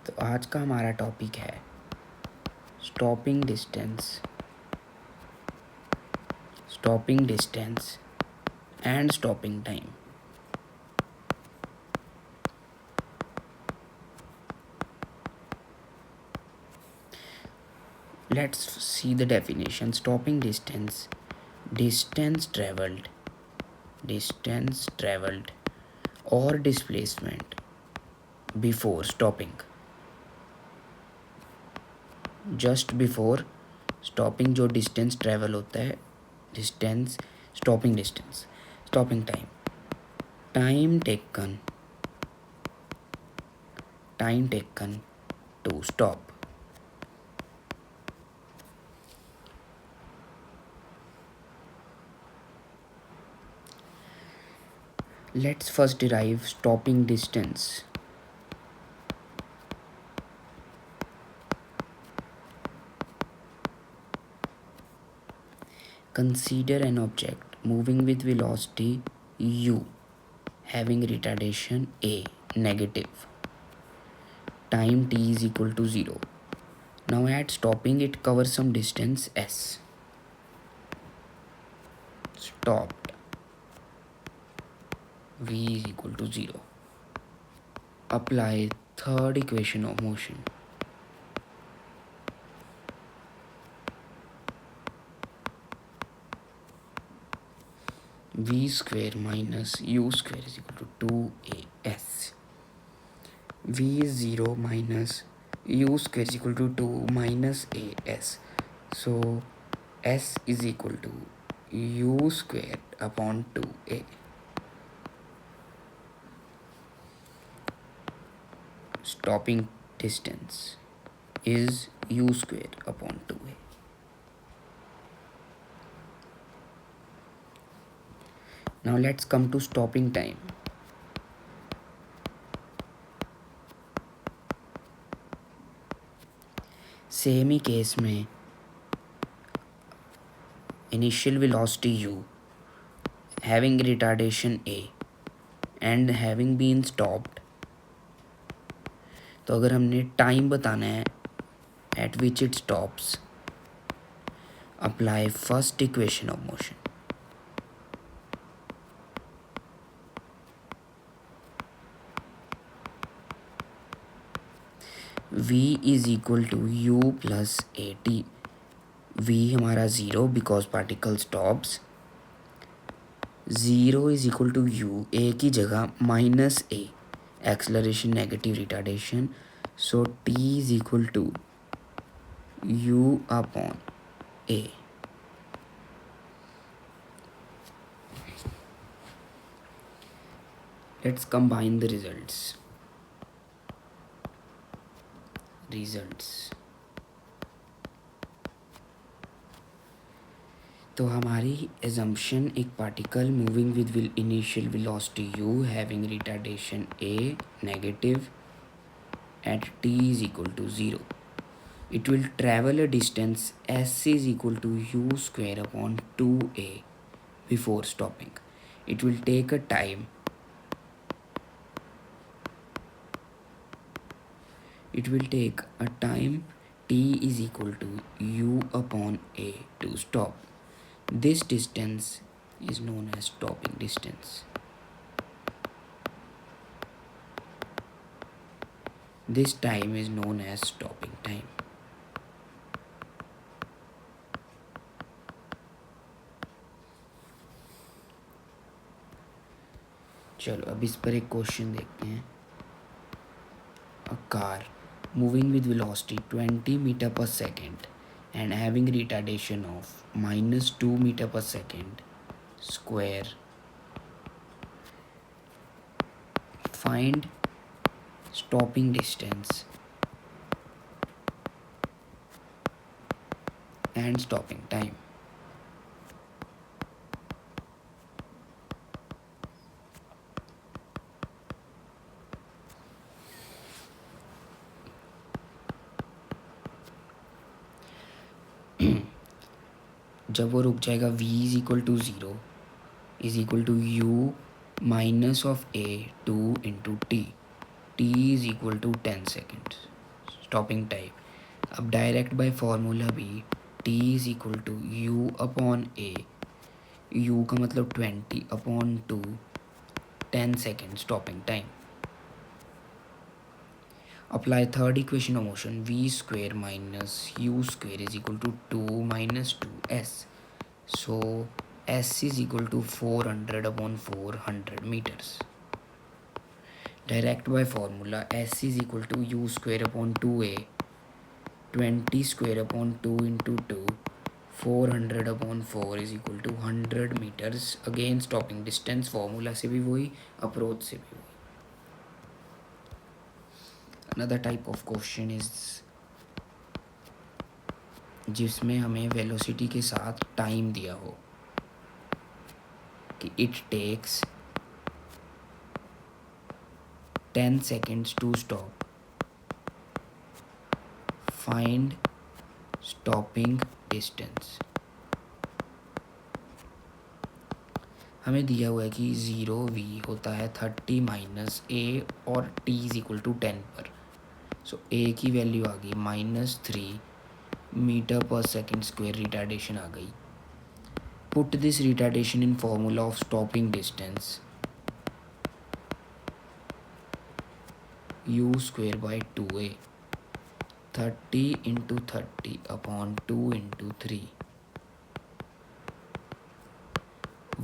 तो आज का हमारा टॉपिक है stopping distance and stopping time. Let's see the definition. Stopping distance, distance traveled or displacement before stopping. Just before stopping जो distance travel होता है, distance, stopping distance, stopping time, time taken to stop. Let's first derive stopping distance. Consider an object moving with velocity u having retardation a negative. Time t is equal to 0. Now at stopping it covers some distance s. Stopped. V is equal to 0. Apply third equation of motion. V square minus u square is equal to 2as. V is 0 minus u square is equal to 2 minus as. So s is equal to u square upon 2a. Stopping distance is u square upon 2a. Now let's come to stopping time. Same he case में initial velocity u having retardation a and having been stopped, तो अगर हमने time बताना है at which it stops, apply first equation of motion. V is equal to u plus at. V हमारा 0 because particle stops. 0 is equal to u, a की जगह minus a, acceleration negative retardation. So t is equal to u upon a. Let's combine the results. तो हमारी assumption एक particle moving with initial velocity u having retardation a negative at t is equal to 0. It will travel a distance s is equal to u square upon 2a before stopping. It will take a time. It will take a time t is equal to u upon a to stop. This distance is known as stopping distance. This time is known as stopping time. चलो अब इस पर एक question देखते हैं. A car moving with velocity 20 meter per second and having retardation of minus 2 meter per second square. Find stopping distance and stopping time. जब वो रुक जाएगा v is equal to 0 is equal to u minus of a 2 into T. T is equal to 10 seconds. Stopping time. अब direct by formula भी T is equal to you upon A, U का मतलब 20 upon 2, 10 second stopping time. Apply third equation of motion, v square minus u square is equal to 2 minus 2s. So s is equal to 400 upon 400 meters. Direct by formula, s is equal to u square upon 2a, 20 square upon 2 into 2, 400 upon 4 is equal to 100 meters. Again stopping distance formula से भी वही, approach से भी वही. Another type of question is जिसमें हमें velocity के साथ टाइम दिया हो कि it takes 10 seconds to stop, find stopping distance. हमें दिया हुआ है कि 0v होता है 30 माइनस ए और t इज इक्वल टू 10 पर। सो ए की वैल्यू आ गई -3 meter per second square, retardation आ गई। Put this retardation in formula of stopping distance, u square by 2a, 30 into 30 upon 2 into 3,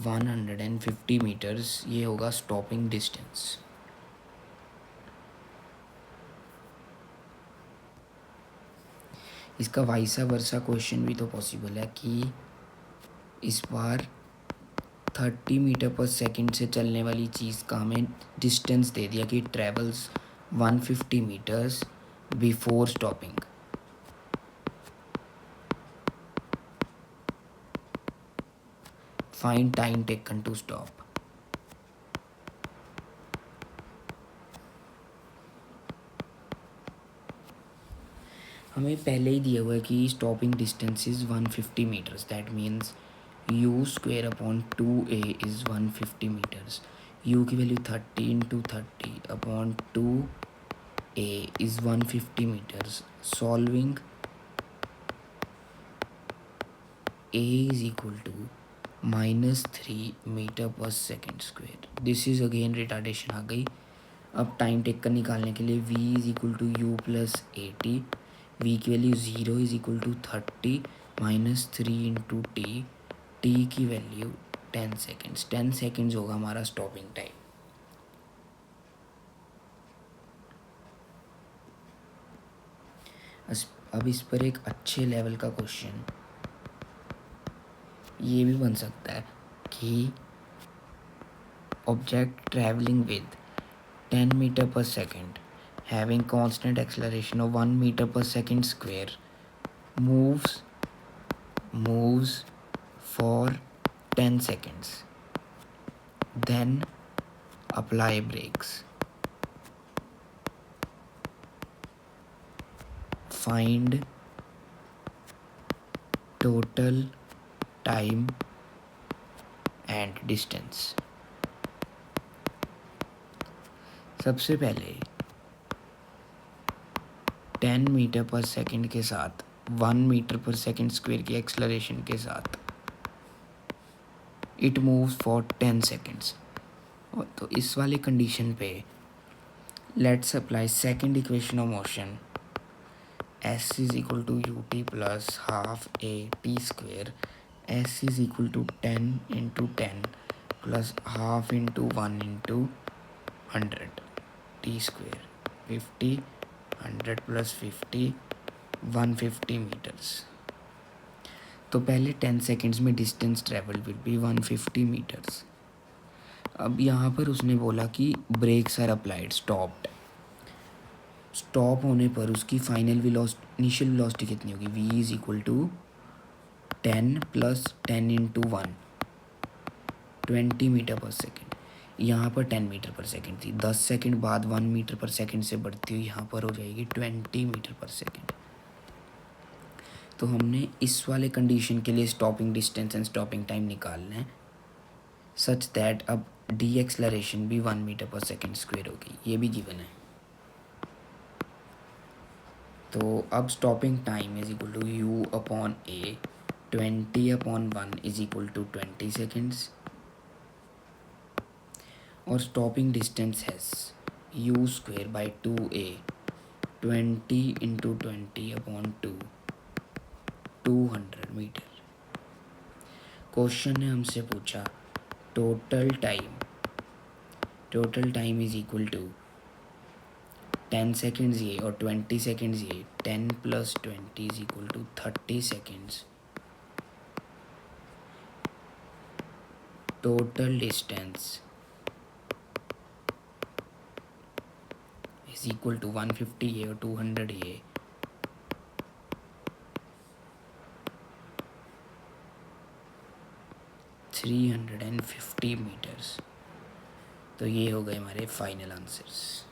150 metres, ये होगा स्टॉपिंग डिस्टेंस। इसका वाइसा वर्सा क्वेश्चन भी तो पॉसिबल है कि इस बार 30 मीटर पर सेकंड से चलने वाली चीज़ का हमें डिस्टेंस दे दिया कि travels 150 meters before stopping. Find time taken to stop. हमें पहले ही दिया हुआ है कि stopping distance is 150 meters, that means u square upon 2a is 150 meters. u की value 30 into 30 upon 2a is 150 meters. Solving a is equal to -3 meter per second square. This is again retardation आ गई। अब time taken निकालने के लिए v is equal to U plus 80, v की value 0 is equal to 30 -3 into T, T की value 10 seconds. 10 seconds होगा हमारा स्टॉपिंग टाइम। अब इस पर एक अच्छे लेवल का क्वेश्चन ये भी बन सकता है कि object travelling with 10 metre per second having constant acceleration of 1 metre per second square moves for 10 seconds, then apply brakes. Find total time and distance. सबसे पहले 10 मीटर पर सेकेंड के साथ 1 मीटर पर सेकेंड स्क्वेयर की acceleration के साथ it moves for 10 seconds. तो इस वाली कंडीशन पे let's apply second equation of motion, s is equal to U T plus half A T square. s is equal to 10 into 10 plus half into 1 into 100 T square, 50 100 plus 50 150 metres. तो पहले 10 सेकेंड्स में distance travel will be 150 metres. अब यहाँ पर उसने बोला कि brakes are applied, stopped. Stop होने पर उसकी फाइनल इनिशियल वेलोसिटी कितनी होगी, v is equal to 10 plus 10 into 1, 20 metre per second. यहाँ पर 10 मीटर पर सेकेंड थी, 10 सेकेंड बाद 1 मीटर पर सेकेंड से बढ़ती हुई यहाँ पर हो जाएगी 20 मीटर पर सेकेंड। तो हमने इस वाले कंडीशन के लिए stopping distance and stopping time निकालना है सच दैट अब डी एक्सलरेशन भी 1 मीटर पर सेकेंड स्क्वेयर होगी, ये भी गिवन है। तो अब stopping time is equal to you upon a, 20/1 is equal to 20 seconds, और stopping distance has u square by 2a, 20 × 20/2, 200 meter. Question ने हमसे पूछा total time is equal to 10 seconds ये और 20 सेकेंड्स ये, 10 + 20 is equal to 30 seconds. Total distance is equal to 150 ये और 200 ये, 350 मीटर्स। तो ये हो गए हमारे फाइनल आंसर्स।